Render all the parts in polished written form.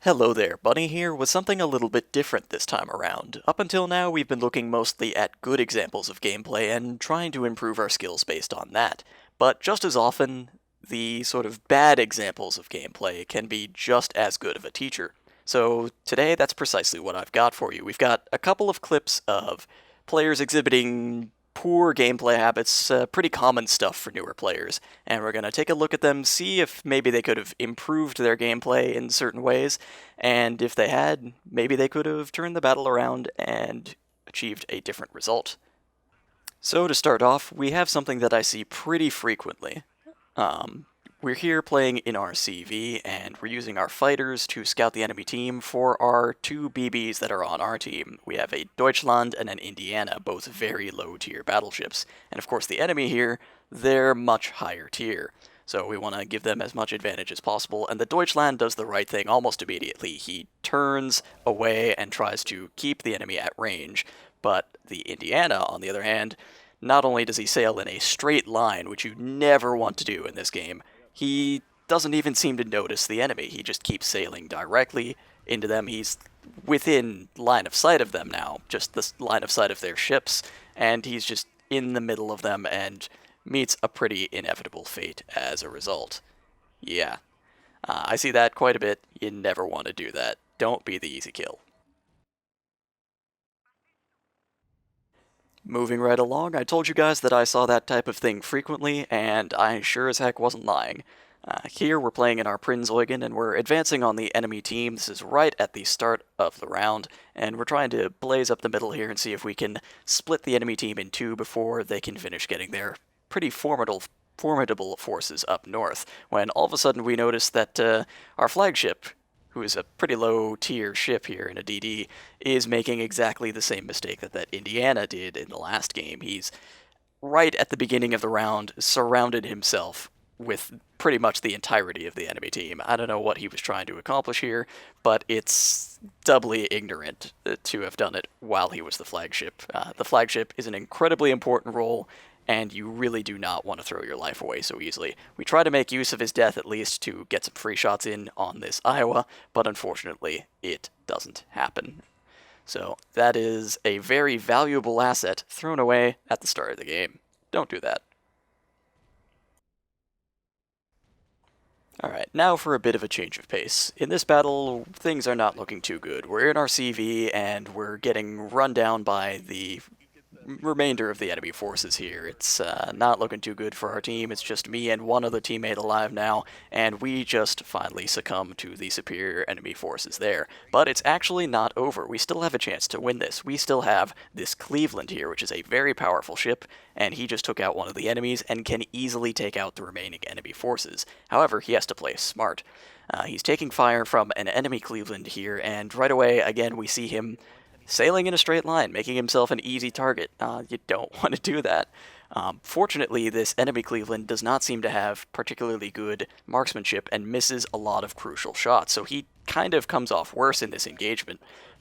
Hello there, Bunny here with something a little bit different this time around. Up until now, we've been looking mostly at good examples of gameplay and trying to improve our skills based on that. But just as often, the sort of bad examples of gameplay can be just as good of a teacher. So today, that's precisely what I've got for you. We've got a couple of clips of players exhibiting poor gameplay habits, pretty common stuff for newer players, and we're going to take a look at them, see if maybe they could have improved their gameplay in certain ways, and if they had, maybe they could have turned the battle around and achieved a different result. So to start off, we have something that I see pretty frequently. Um, we're here playing in our CV, and we're using our fighters to scout the enemy team for our two BBs that are on our team. We have a Deutschland and an Indiana, both very low tier battleships. And of course, the enemy here, they're much higher tier. So we want to give them as much advantage as possible, and the Deutschland does the right thing almost immediately. He turns away and tries to keep the enemy at range, but the Indiana, on the other hand, not only does he sail in a straight line, which you never want to do in this game, he doesn't even seem to notice the enemy. He just keeps sailing directly into them. He's within line of sight of them now, just the line of sight of their ships, and he's just in the middle of them and meets a pretty inevitable fate as a result. Yeah, I see that quite a bit. You never want to do that. Don't be the easy kill. Moving right along, I told you guys that I saw that type of thing frequently, and I sure as heck wasn't lying. Here we're playing in our Prinzeugen, and we're advancing on the enemy team. This is right at the start of the round, and we're trying to blaze up the middle here and see if we can split the enemy team in two before they can finish getting their pretty formidable forces up north, when all of a sudden we notice that our flagship, who is a pretty low tier ship here in a DD, is making exactly the same mistake that Indiana did in the last game. He's right at the beginning of the round surrounded himself with pretty much the entirety of the enemy team. I don't know what he was trying to accomplish here, but it's doubly ignorant to have done it while he was the flagship. The flagship is an incredibly important role, and you really do not want to throw your life away so easily. We try to make use of his death at least to get some free shots in on this Iowa, but unfortunately it doesn't happen. So that is a very valuable asset thrown away at the start of the game. Don't do that. Alright, now for a bit of a change of pace. In this battle, things are not looking too good. We're in our CV, and we're getting run down by the remainder of the enemy forces here. It's not looking too good for our team. It's just me and one other teammate alive now, and we just finally succumb to the superior enemy forces there. But it's actually not over. We still have a chance to win this. We still have this Cleveland here, which is a very powerful ship, and he just took out one of the enemies and can easily take out the remaining enemy forces. However, he has to play smart. He's taking fire from an enemy Cleveland here, and right away, again, we see him sailing in a straight line, making himself an easy target. You don't want to do that. Fortunately, this enemy Cleveland does not seem to have particularly good marksmanship and misses a lot of crucial shots, so he kind of comes off worse in this engagement.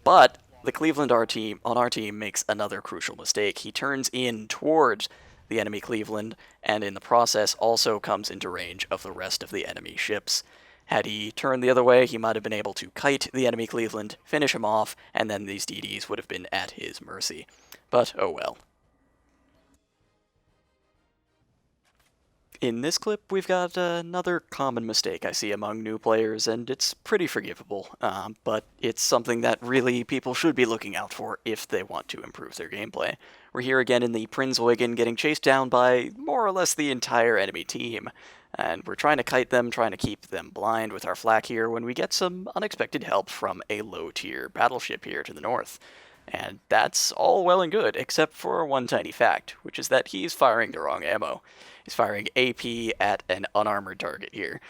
But the Cleveland on our team makes another crucial mistake. He turns in towards the enemy Cleveland, and in the process also comes into range of the rest of the enemy ships. Had he turned the other way, he might have been able to kite the enemy Cleveland, finish him off, and then these DDs would have been at his mercy. But oh well. In this clip, we've got another common mistake I see among new players, and it's pretty forgivable, but it's something that really people should be looking out for if they want to improve their gameplay. We're here again in the Prinzeugen, getting chased down by more or less the entire enemy team, and we're trying to kite them, trying to keep them blind with our flak here, when we get some unexpected help from a low-tier battleship here to the north. And that's all well and good, except for one tiny fact, which is that he's firing the wrong ammo. He's firing AP at an unarmored target here.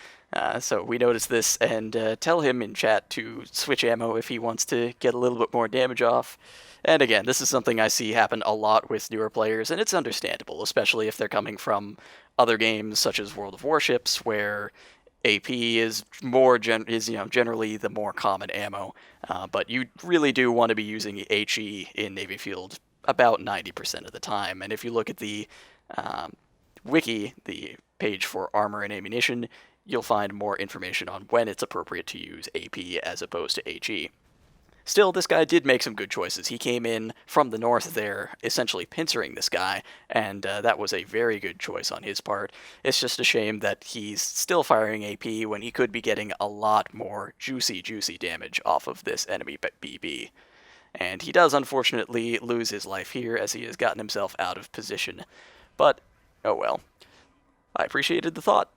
So we notice this and tell him in chat to switch ammo if he wants to get a little bit more damage off. And again, this is something I see happen a lot with newer players, and it's understandable, especially if they're coming from other games such as World of Warships, where AP is generally the more common ammo, but you really do want to be using HE in NavyField about 90% of the time. And if you look at the wiki, the page for armor and ammunition, you'll find more information on when it's appropriate to use AP as opposed to HE. Still, this guy did make some good choices. He came in from the north there, essentially pincering this guy, and that was a very good choice on his part. It's just a shame that he's still firing AP when he could be getting a lot more juicy damage off of this enemy BB. And he does unfortunately lose his life here as he has gotten himself out of position. But, oh well. I appreciated the thought.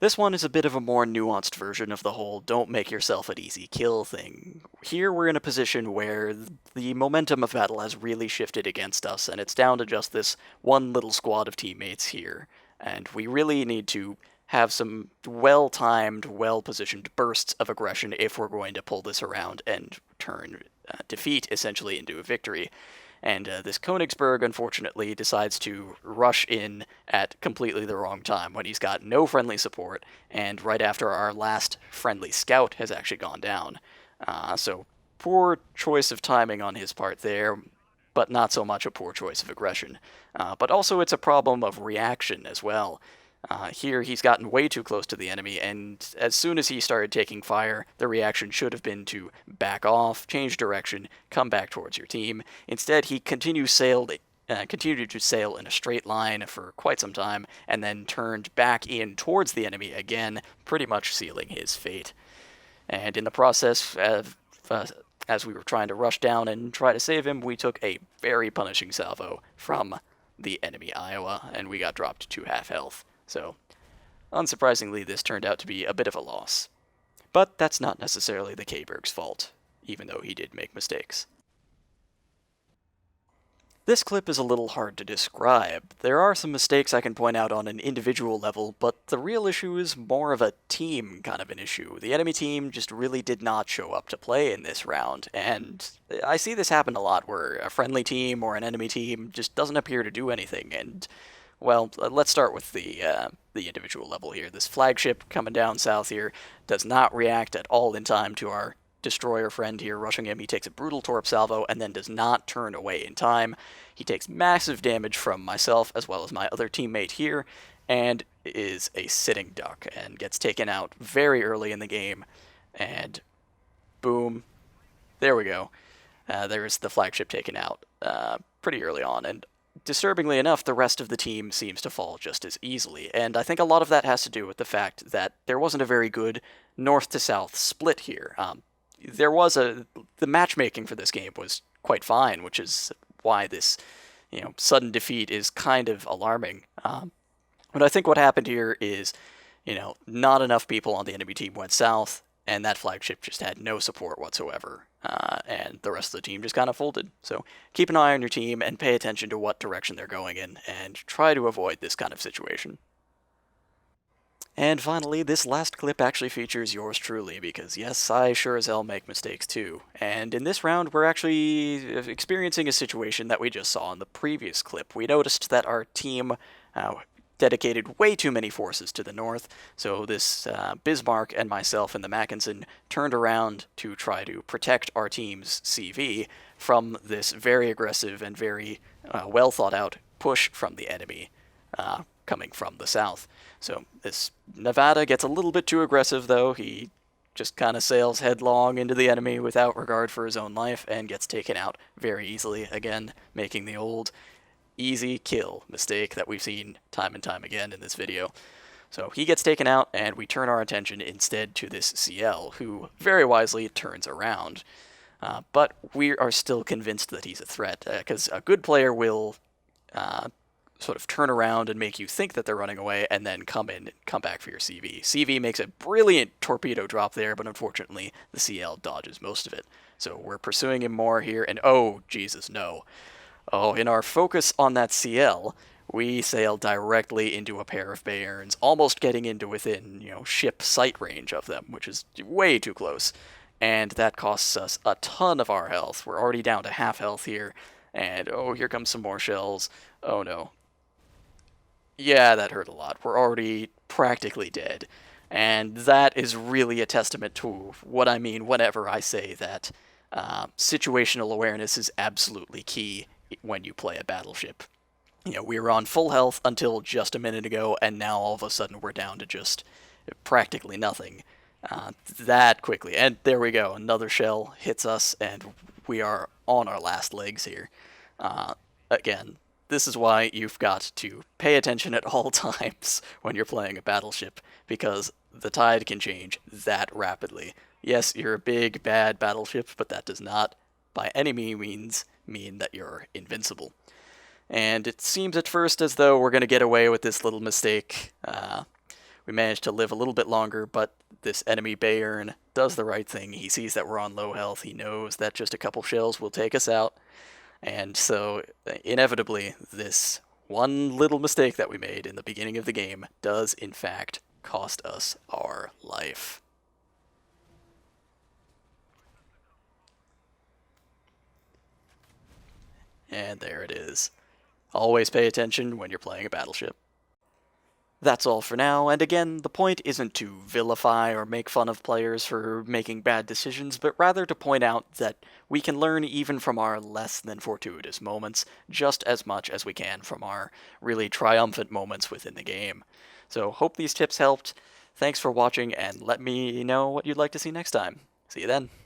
This one is a bit of a more nuanced version of the whole don't make yourself an easy kill thing. Here we're in a position where the momentum of battle has really shifted against us, and it's down to just this one little squad of teammates here. And we really need to have some well-timed, well-positioned bursts of aggression if we're going to pull this around and turn defeat essentially into a victory. And this Königsberg, unfortunately, decides to rush in at completely the wrong time when he's got no friendly support, and right after our last friendly scout has actually gone down. So poor choice of timing on his part there, but not so much a poor choice of aggression. But also it's a problem of reaction as well. Here he's gotten way too close to the enemy, and as soon as he started taking fire, the reaction should have been to back off, change direction, come back towards your team. Instead, he continued to sail in a straight line for quite some time, and then turned back in towards the enemy again, pretty much sealing his fate. And in the process, as we were trying to rush down and try to save him, we took a very punishing salvo from the enemy Iowa, and we got dropped to half health. So, unsurprisingly, this turned out to be a bit of a loss. But that's not necessarily the K-Berg's fault, even though he did make mistakes. This clip is a little hard to describe. There are some mistakes I can point out on an individual level, but the real issue is more of a team kind of an issue. The enemy team just really did not show up to play in this round, and I see this happen a lot where a friendly team or an enemy team just doesn't appear to do anything, and well, let's start with the individual level here. This flagship coming down south here does not react at all in time to our destroyer friend here rushing him. He takes a brutal torp salvo and then does not turn away in time. He takes massive damage from myself as well as my other teammate here, and is a sitting duck and gets taken out very early in the game. And boom, there we go. There's the flagship taken out pretty early on, and disturbingly enough, the rest of the team seems to fall just as easily, and I think a lot of that has to do with the fact that there wasn't a very good north-to-south split here. The matchmaking for this game was quite fine, which is why this, sudden defeat is kind of alarming. But I think what happened here is, not enough people on the enemy team went south, and that flagship just had no support whatsoever, and the rest of the team just kind of folded. So keep an eye on your team and pay attention to what direction they're going in, and try to avoid this kind of situation. And finally, this last clip actually features yours truly, because yes, I sure as hell make mistakes too. And in this round, we're actually experiencing a situation that we just saw in the previous clip. We noticed that our team dedicated way too many forces to the north, so this Bismarck and myself and the Mackinson turned around to try to protect our team's CV from this very aggressive and very well thought out push from the enemy coming from the south. So this Nevada gets a little bit too aggressive though. He just kind of sails headlong into the enemy without regard for his own life and gets taken out very easily, again making the old easy kill mistake that we've seen time and time again in this video. So he gets taken out, and we turn our attention instead to this CL, who very wisely turns around. But we are still convinced that he's a threat, because a good player will sort of turn around and make you think that they're running away, and then come back for your CV. CV makes a brilliant torpedo drop there, but unfortunately the CL dodges most of it. So we're pursuing him more here, and oh, Jesus, no. Oh, in our focus on that CL, we sail directly into a pair of Bayerns, almost getting into within, ship sight range of them, which is way too close. And that costs us a ton of our health. We're already down to half health here, and oh, here comes some more shells. Oh no. Yeah, that hurt a lot. We're already practically dead. And that is really a testament to what I mean whenever I say that situational awareness is absolutely key when you play a battleship. We were on full health until just a minute ago, and now all of a sudden we're down to just practically nothing. That quickly. And there we go. Another shell hits us, and we are on our last legs here. Again, this is why you've got to pay attention at all times when you're playing a battleship, because the tide can change that rapidly. Yes, you're a big, bad battleship, but that does not, by any means, mean that you're invincible. And it seems at first as though we're going to get away with this little mistake. We managed to live a little bit longer, but this enemy Bayern does the right thing. He sees that we're on low health. He knows that just a couple shells will take us out. And so, inevitably, this one little mistake that we made in the beginning of the game does, in fact, cost us our life. And there it is. Always pay attention when you're playing a battleship. That's all for now, and again, the point isn't to vilify or make fun of players for making bad decisions, but rather to point out that we can learn even from our less than fortuitous moments, just as much as we can from our really triumphant moments within the game. So, hope these tips helped. Thanks for watching, and let me know what you'd like to see next time. See you then.